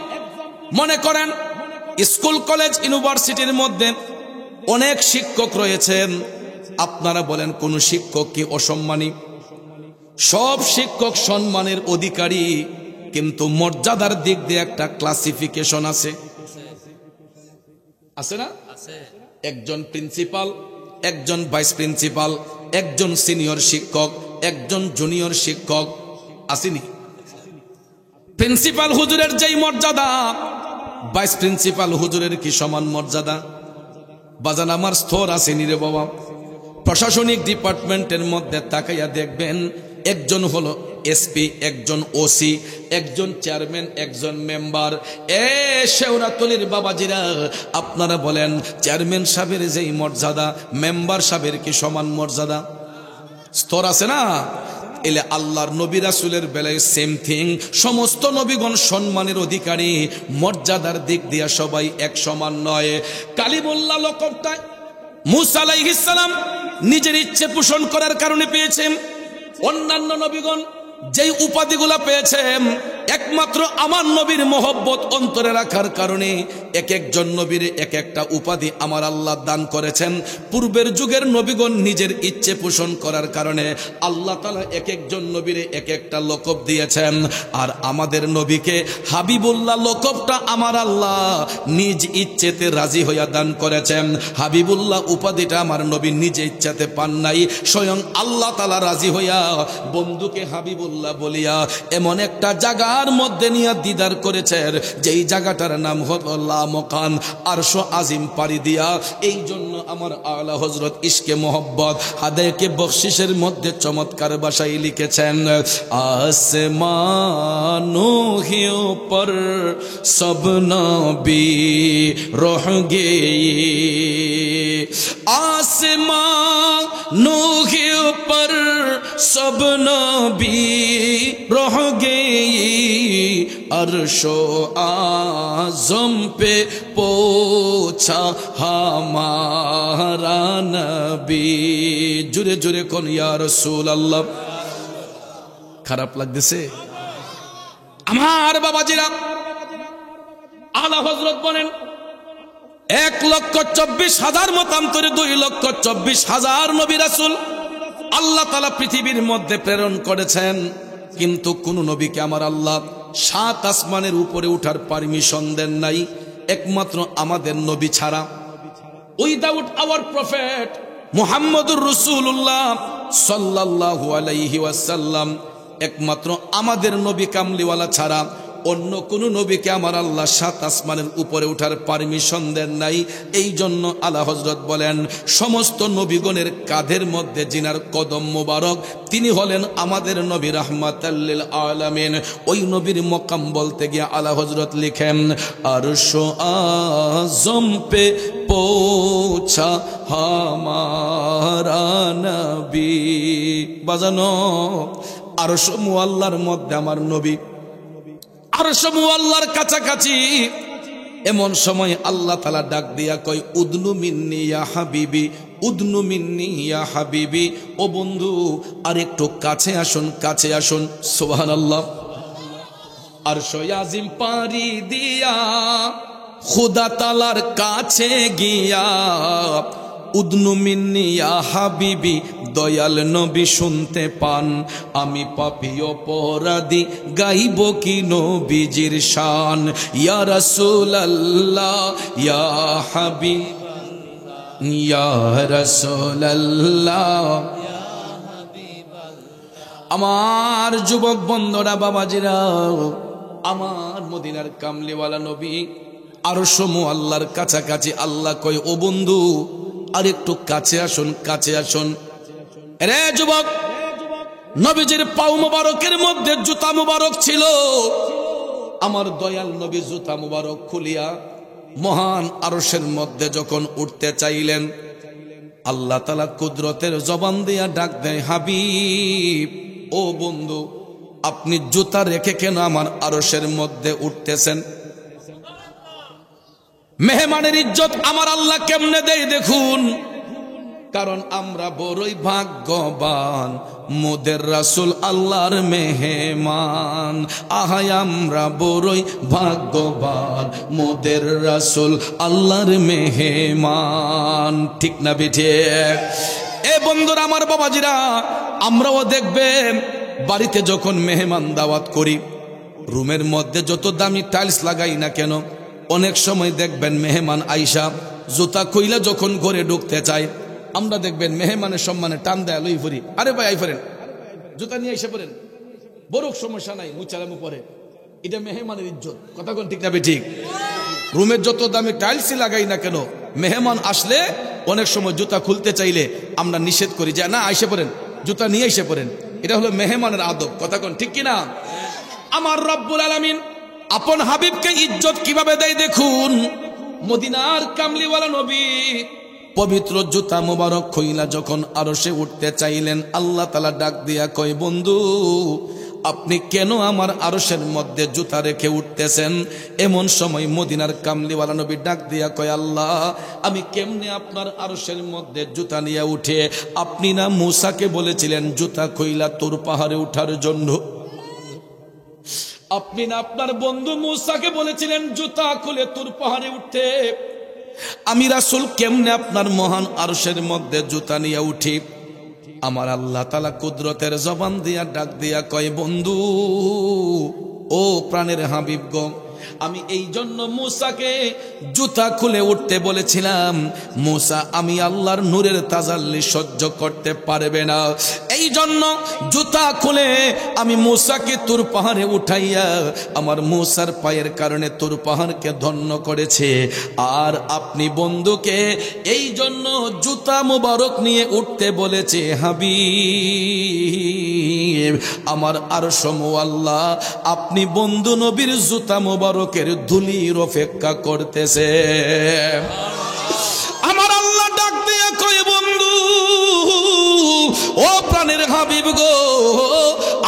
মনে করেন স্কুল কলেজ ইউনিভার্সিটির মধ্যে অনেক শিক্ষক রয়েছেন। আপনারা বলেন, কোন শিক্ষক কি অসম্মানী? সব শিক্ষক সম্মানের অধিকারী, কিন্তু মর্যাদার দিক দিয়ে একটা ক্লাসিফিকেশন আছে, আছে না? একজন প্রিন্সিপাল, একজন ভাইস প্রিন্সিপাল, একজন সিনিয়র শিক্ষক, একজন জুনিয়র শিক্ষক, আসেনি? প্রিন্সিপাল হুজুরের যেই মর্যাদা, ভাইস প্রিন্সিপাল হুজুরের কি সমান মর্যাদা? বাজান আমার স্তর আসেনি রে বাবা। প্রশাসনিক ডিপার্টমেন্টের মধ্যে তাকাইয়া দেখবেন, একজন হলো এসপি, একজন ওসি, একজন চেয়ারম্যান, একজন মেম্বার। শেওরাতলির বাবাজিরা, আপনারা বলেন, চেয়ারম্যান সাহেবের যেই মর্যাদা, মেম্বার সাহেবের কি সমান মর্যাদা? স্তর আছে না? এলে আল্লাহর নবী রাসূলের বেলায় সেম থিং। সমস্ত নবীগণ সম্মানের অধিকারী, মর্যাদার দিক দিয়ে সবাই এক সমান নয়। কালিমুল্লাহ লকবটা মূসা আলাইহিস সালাম নিজের ইচ্ছে পোষণ করার কারণে পেয়েছেন। অন্যান্য নবীগণ যেই উপাধিগুলো পেয়েছেন, একমাত্র আমার নবীর মহব্বত অন্তরে রাখার কারণে এক একজন নবীর এক একটা উপাধি আমার আল্লাহ দান করেছেন। পূর্বের যুগের নবীগণ নিজের ইচ্ছে পোষণ করার কারণে আল্লাহ তাআলা এক একজন নবীর এক একটা লকব দিয়েছেন। আর আমাদের নবীকে হাবিবুল্লাহ লকবটা আমার আল্লাহ নিজ ইচ্ছেতে রাজি হইয়া দান করেছেন। হাবিবুল্লাহ উপাধিটা আমার নবী নিজে ইচ্ছাতে পান নাই, স্বয়ং আল্লাহ তাআলা রাজি হইয়া বন্ধুকে হাবিবুল্লাহ বলিয়া এমন একটা জায়গার মধ্যে নিয়ে দিদার করেছেন, যেই জায়গাটার নাম হলো লামকান, আরশ আজিম পাড়ি দিয়া। এই জন্য আমার আলা হযরত ইশকে মোহব্বত হাদায়াকে বখশিশের মধ্যে চমৎকার ভাষায় লিখেছেন, আসমানো হে পর সব নবী রহ গে, आसमानों के ऊपर सब नबी रह गए, अर्शो आज़म पे पहुंचा हमारा नबी। जुरे जुरे कौन या रसूल अल्लाह। খারাপ লাগতেছে আমার বাবাজিরা? আলা হযরত বলেন 1,24,000 মতান্তরে 2,24,000 নবী রাসূল আল্লাহ তাআলা পৃথিবীর মধ্যে প্রেরণ করেছেন, কিন্তু কোন নবীকে আমার আল্লাহ 7 আসমানের উপরে উঠার পারমিশন দেন নাই, একমাত্র আমাদের নবী ছাড়া। উইদাউট আওয়ার প্রফেট মুহাম্মদুর রাসূলুল্লাহ সাল্লাল্লাহু আলাইহি ওয়াসাল্লাম, একমাত্র আমাদের নবী কামলিওয়ালা ছাড়া অন্য কোন নবীকে আমার আল্লাহ 7 আসমানের উপরে উঠার পারমিশন দেন নাই। এই জন্য আলা হযরত বলেন সমস্ত নবীগণের কাঁধের মধ্যে জিনার কদম মোবারক, তিনি হলেন আমাদের নবী রাহমাতাল লিল আলামিন। ওই নবীর মকাম বলতে গিয়ে আলা হযরত লিখেন, আরশ আযম পে পৌঁছা হামারা নবী। বাজানো আরশ মুআল্লার মধ্যে আমার নবী, আরশ মুআল্লার কাছাকাছি। এমন সময় আল্লাহ তাআলা ডাক দিয়া কয়, উদনু মিন্নি ইয়া হাবিবি, উদনু মিন্নি ইয়া হাবিবি। ও বন্ধু আর একটু কাছে আসুন, কাছে আসুন। সুবহানাল্লাহ। আরশ আজিম পারি দিয়া খুদা তাআলার কাছে গিয়া, উদনু মিন্নি ইয়া হাবিবি, দয়াল নবী শুনতে পান, আমি পাপী অপরাধী গাইব কি নবীজির শান। ইয়া রাসূলুল্লাহ ইয়া হাবিব ইয়া রাসূলুল্লাহ। আমার যুবক বন্ধুরা, বাবাজিরা, আমার মদিনার কামলিওয়ালা নবী আরশ মুআল্লার কাছাকাছি। আল্লাহ কয়, ও বন্ধু আর একটু কাছে আসুন, কাছে আসুন। রে যুবক, নবীজির পাও মুবারকের মধ্যে জুতা মুবারক ছিল। আমার দয়াল নবী জুতা মুবারক খুলিয়া মহান আরশের মধ্যে যখন উঠতে চাইলেন, আল্লাহ তাআলা কুদরতের জবান দিয়া ডাক দেয়, হাবিব, ও বন্ধু, আপনি জুতা রেখে কেন আমার আরশের মধ্যে উঠতেছেন? মেহমানের ইজ্জত আমার আল্লাহ কেমনে দেয় দেখুন। কারণ আমরা বড়ই ভাগ্যবান, মোদের রাসূল আল্লাহর মেহমান। আহাই আমরা বড়ই ভাগ্যবান, মোদের রাসূল আল্লাহর মেহমান। ঠিক না বেঠিক? এ বন্ধুরা, আমার বাবাজিরা, আমরাও দেখবেন বাড়িতে যখন মেহমান দাওয়াত করি, রুমের মধ্যে যত দামি টাইলস লাগাই না কেন, অনেক সময় দেখবেন মেহমান আইসা জুতা খুইলা যখন ঘরে ঢুকতে চায়, আমরা দেখবেন মেহমানের সম্মানে টান দেয়, লই ফুরি, আরে ভাই আই ফেরেন, জুতা নিয়ে এসে পড়েন, বড় সমস্যা নাই, মুচালামু পরে। এটা মেহমানের ইজ্জত। কথা কোন ঠিক না ঠিক? রুমের যত দামি টাইলসই লাগাই না কেন, মেহমান আসলে অনেক সময় জুতা খুলতে চাইলে আমরা নিষেধ করি যে না, আইসে পড়েন, জুতা নিয়ে এসে পড়েন। এটা হলো মেহমানের আদব। কথা কোন ঠিক কিনা? আমার রব্বুল আলামিন আপন হাবিবকে ইজ্জত কিভাবে দেয় দেখুন। মদিনার কামলিওয়ালা নবী পবিত্র জুতা মোবারক খুইলা যখন আরশে উঠতে চাইলেন, আল্লাহ তাআলা ডাক দিয়া কয়, বন্ধু, আপনি কেন আমার আরশের মধ্যে জুতা রেখে উঠতেছেন? এমন সময় মদিনার কামলিওয়ালা নবী ডাক দিয়া কয়, আল্লাহ, আমি কেমনে আপনার আরশের মধ্যে জুতা নিয়ে উঠে? আপনি না মূসাকে বলেছিলেন জুতা খুইলা তোর পাহাড়ে উঠার জন্য? আপনি না আপনার বন্ধু মূসাকে বলেছিলেন জুতা খুলে তুর পাহাড়ে উঠতে। আমি রাসূল কেমনে আপনার মহান আরশের মধ্যে জুতা নিয়ে উঠি? আমার আল্লাহ তাআলা কুদরতের জবান দিয়া ডাক দিয়া কয়, বন্ধু ও প্রাণের হাবিব গো, আমি এই জন্য মূসাকে জুতা খুলে উঠতে বলেছিলাম। মূসা আমি আল্লাহর নূরের তাজাল্লি সহ্য করতে পারবে না, এই জন্য জুতা খুলে আমি মূসাকে তুর পাহাড়ে উঠাইয়া আমার মূসার পায়ের কারণে তুর পাহাড়কে ধন্য করেছে। আর আপনি বন্ধুকে এই জন্য জুতা মুবারক নিয়ে উঠতে বলেছে। হাবিব আমার আরশ মুআল্লা আপনি বন্ধু নবীর জুতা মুবারকের ধুলির অপেক্ষা করতেছে। আমার আল্লাহ ডাক দিয়ে কয়, বন্ধু ও প্রাণের হাবিব গো,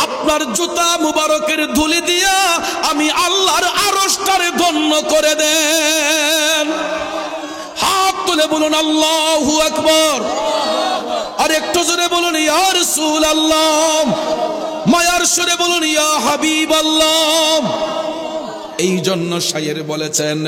আপনার জুতা মুবারকের ধুলি দিয়া আমি আল্লাহর আরশটারে ধন্য করে দেন। হাত তুলে বলুন আল্লাহু আকবার। আর একটু জোরে বলুন ইয়া রাসূলুল্লাহ। মায়ার সুরে বলুন ইয়া হাবিবাল্লাহ। এই জন্য শায়ের বলেছেন,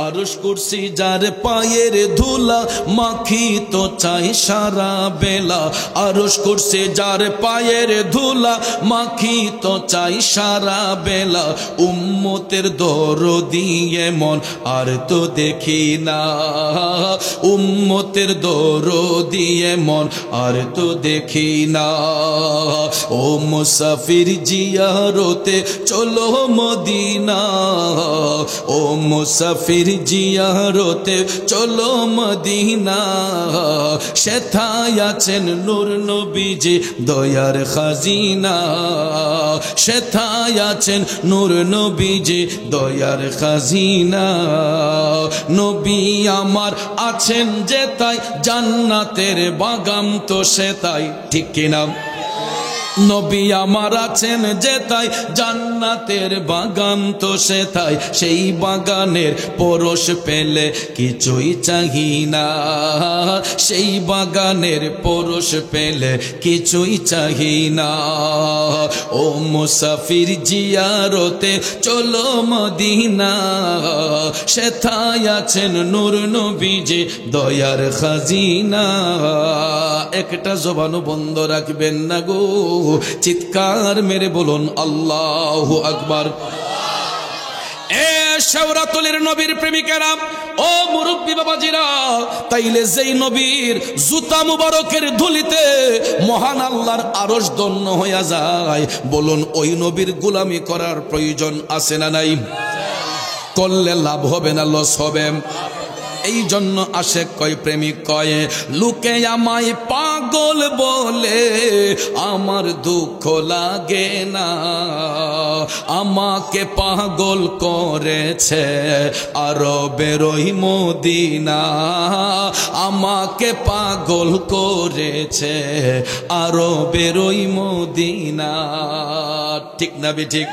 আরশ কুরসি যার পায়ের ধুলা মাখিত চাই সারা বেলা। আরশ কুরসি যার পায়ের ধুলা মাখিত চাই সারা বেলা। উম্মতের দরদি এমন আর তো দেখি না, উম্মতের দরদি এমন আর তো দেখি না। ও মুসাফির জিয়ারতে চলো মদিনা, ও মুসাফির জিয়ারতে চলো মদিনা। সেথায় আছেন নূর নবীজি দয়ার খাজিনা, সেথায় আছেন নূর নবীজি দয়ার খাজিনা। নবী আমার আছেন যে তাই জান্নাতের বাগান তো সে তাই, ঠিক কিনা? নবী আমার আছেন যে তাই জান্নাতের বাগান তো সে তাই। সেই বাগানের পরশ পেলে কিছুই চাহি না, সেই বাগানের পরশ পেলে কিছুই চাহি না। ও মুসাফির জিয়ারতে চলো মদিনা, সেথায় আছেন নূর নবীজি দয়ার খাজিনা। একটা জবানও বন্ধ রাখবেন না গো, চিৎকার মেরে বলুন আল্লাহু আকবার। এ শাওরাতুলের নবীর প্রেমিকেরা, ও মুরব্বী বাবাজিরা, তাইলে যেই নবীর জুতা মুবারকের ধুলিতে মহান আল্লাহর আরশ ধন্য হইয়া যায়, বলুন ওই নবীর গোলামি করার প্রয়োজন আছে না নাই? করলে লাভ হবে না লস হবে? এই জন্য আশেক কয়, প্রেমিক কয়, লোকে আমায় পাগল বলে আমার দুঃখ লাগে না। আমাকে পাগল করেছে আরবের ওই মদিনা, আমাকে পাগল করেছে আরবের ওই মদিনা। ঠিক না ঠিক?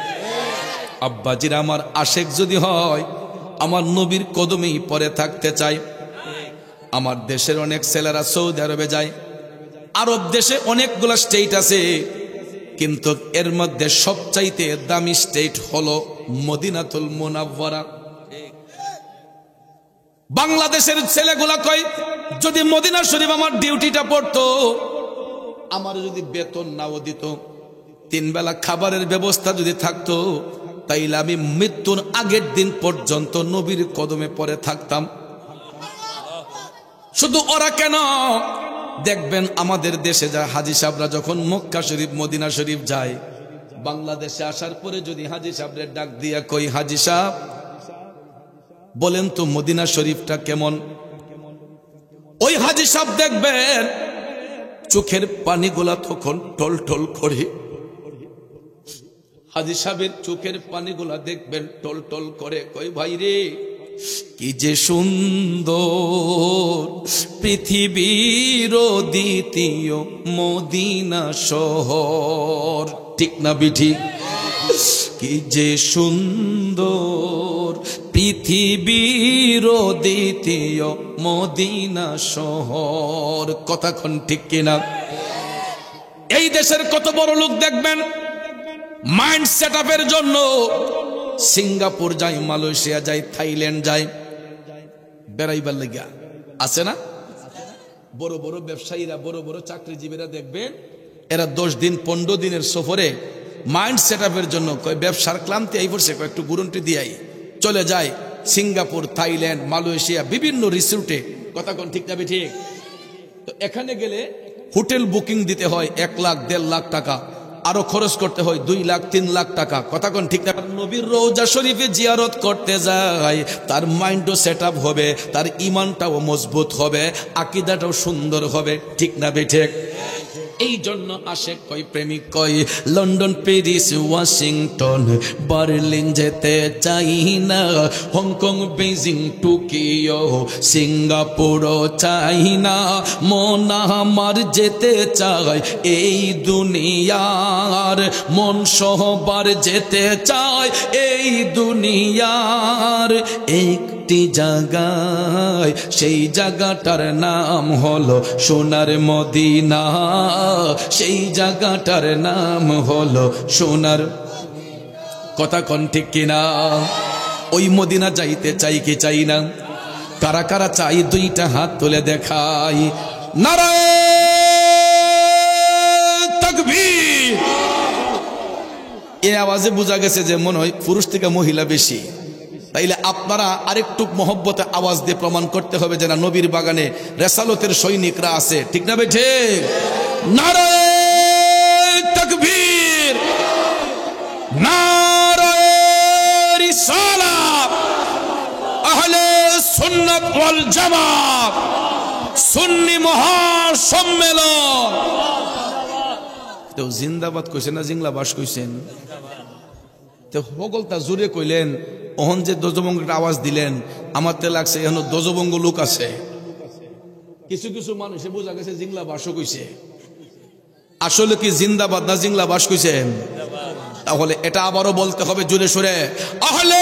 আব্বাজিরা আমার আশেক যদি হয় আমার নবীর কদমেই পরে থাকতে চাই। আমার দেশের অনেক ছেলেরা সৌদি আরবে যায়, আরব দেশে অনেকগুলা স্টেট আছে, কিন্তু এর মধ্যে সবচাইতে দামি স্টেট হলো মদিনাতুল মুনাওয়ারা। বাংলাদেশের ছেলেগুলা কয়, যদি মদিনা শরীফ আমার ডিউটিটা পড়তো, আমার যদি বেতন নাও দিত, 3 বেলা খাবারের ব্যবস্থা যদি থাকতো, তাইলে আমি মৃত্যুর আগের দিন পর্যন্ত নবীর কদমে পড়ে থাকতাম। শুধু ওরা কেন, দেখবেন আমাদের দেশে যায় হাজী সাহেবরা যখন মক্কা শরীফ মদিনা শরীফ যায়, বাংলাদেশে আসার পরে যদি হাজী সাহেবরে ডাক দিয়া কই, হাজী সাহেব বলেন তো মদিনা শরীফটা কেমন, ওই হাজী সাহেব দেখবেন চোখের পানিগুলা তখন টল টল করে। হাজী সাহেবের চোখের পানিগুলা দেখবেন টল টল করে, কই ভাই রে কি যে সুন্দর পৃথিবীর দ্বিতীয় মদিনা শহর, ঠিক না বিঠি? কি যে সুন্দর পৃথিবীর দ্বিতীয় মদিনা শহর, কথাক্ষণ ঠিক কিনা? এই দেশের কত বড় লোক দেখবেন মাইন্ড সেটআপের জন্য সিঙ্গাপুর যায়, মালয়েশিয়া যায়, থাইল্যান্ড যায় বেড়াইবার লাগিয়া। আছে না? বড় বড় ব্যবসায়ীরা, বড় বড় চাকরিজীবীরা দেখবেন এরা 10 দিন 15 দিনের সফরে মাইন্ড সেটআপের জন্য কয় ব্যবসার ক্লান্তি এই পড়ছে, একটু গুরুন্টি দিয়াই চলে যায় সিঙ্গাপুর, থাইল্যান্ড, মালয়েশিয়া, বিভিন্ন রিসোর্টে। কথা কোন ঠিক যাবে? ঠিক। তো এখানে গেলে হোটেল বুকিং দিতে হয় 1 লাখ 1.5 লাখ টাকা, আরো খরচ করতে হয় 2 লাখ 3 লাখ টাকা। কথা কোন ঠিক না? নবীর রওজা শরীফে জিয়ারত করতে যায়, তার মাইন্ডও সেটআপ হবে, তার ঈমানটাও মজবুত হবে, আকীদাটাও সুন্দর হবে। ঠিক না বে ঠিক? এই জন্য আশেক কয়, প্রেমিক কয়, লন্ডন, প্যারিস, ওয়াশিংটন, বার্লিন যেতে চাই না, হংকং, বেজিং, টোকিও, সিঙ্গাপুরও চাই না, মন আমার যেতে চায় এই দুনিয়ার, মন সহবার যেতে চায় এই দুনিয়ার একটি জায়গায়, সেই জায়গাটার নাম হলো সোনার মদিনা, সেই জায়গাটার নাম হলো সোনার। কথা কোন ঠিক কিনা? ওই মদিনা যাইতে চাই কি চাই না? কারা কারা চাই 2টা হাত তুলে দেখাই। নারায়ে তাকবীর। এই আওয়াজে বোঝা গেছে যে মনে হয় পুরুষ থেকে মহিলা বেশি। তাইলে আপনারা আরেকটু মহব্বতে আওয়াজ দিয়ে প্রমাণ করতে হবে যে না, নবীর বাগানে রেসালতের সৈনিকরা আছে। ঠিক না বেঠে? নারায়ে তাকবীর, নারায়ে রিসালাত, আহলে সুন্নাত ওয়াল জামাত, সুন্নি মহাসম্মেলন। তো জিন্দাবাদ কইছেন না জিংলাবাস কইছেন? তো সকলটা জোরে কইলেন, ওহন যে দজবঙ্গের আওয়াজ দিলেন, আমার তে লাগছে এখন দজবঙ্গ লোক আছে। কিছু কিছু মানুষে বোঝা গেছে জিংলা বাসও কইছে। আসলে কি জিন্দাবাদ না জিংলা বাস কইছেন? তাহলে এটা আবারও বলতে হবে জোরে সোরে, আহলে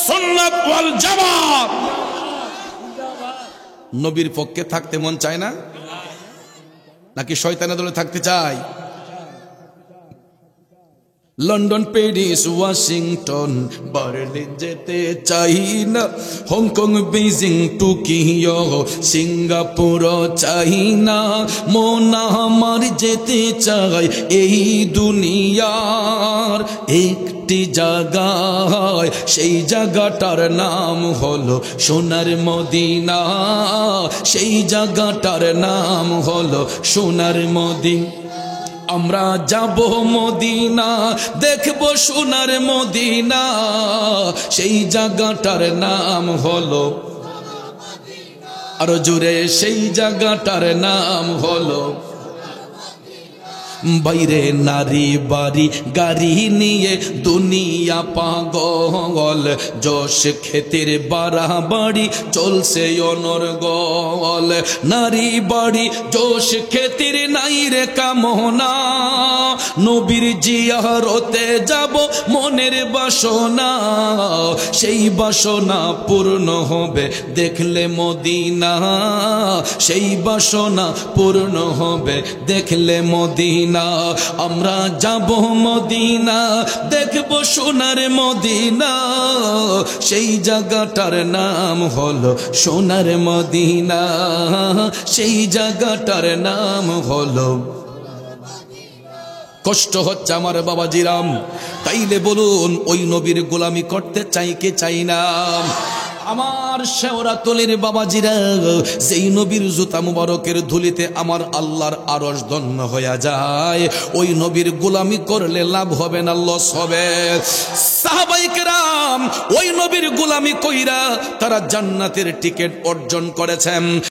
সুন্নাত ওয়াল জামাত। নবীর পক্ষে থাকতে মন চায় না, নাকি শয়তানের দলে থাকতে চায়? লন্ডন, প্যারিস, ওয়াশিংটন, বার্লিন যেতে চাই না, হংকং, বেজিং, টোকিও, সিঙ্গাপুর চাই না, মন আমার যেতে চাই এই দুনিয়ার একটি জায়গায়, সেই জায়গাটার নাম হলো সোনার মদিনা, সেই জায়গাটার নাম হলো সোনার মদিনা। আমরা যাব মদিনা, দেখব সোনার মদিনা, সেই জায়গাটার নাম হলো, আরো জোরে, সেই জায়গাটার নাম হলো। বাইরে নারী বাড়ি গাড়ি নিয়ে দুনিয়া পাগল, যশ খেতের বাড়াবাড়ি চলছে অনর্গল, নারী বাড়ি যশ খেতের নাই রে কামনা, নবীর জিয়ারতে যাব মনের বাসনা, সেই বাসনা পূর্ণ হবে দেখলে মদিনা, সেই বাসনা পূর্ণ হবে দেখলে মদিনা। আমরা যাব মদিনা, দেখব সোনার মদিনা, সেই জায়গাটার নাম হলো সোনার মদিনা, সেই জায়গাটার নাম হলো। কষ্ট হচ্ছে আমার বাবাজিরাম, তাইলে বলুন ওই নবীর গোলামি করতে চাই কি চাই না? আমার শেওরাতলির বাবাজিরা, যেই নবীর জুতা মুবারকের ধুলিতে আমার আল্লাহর আরশ ধন্য হয়ে যায়, ওই নবীর গোলামি করলে লাভ হবে না লস হবে? সাহাবায়ে কেরাম ওই নবীর গোলামি কইরা তারা জান্নাতের টিকিট অর্জন করেছেন।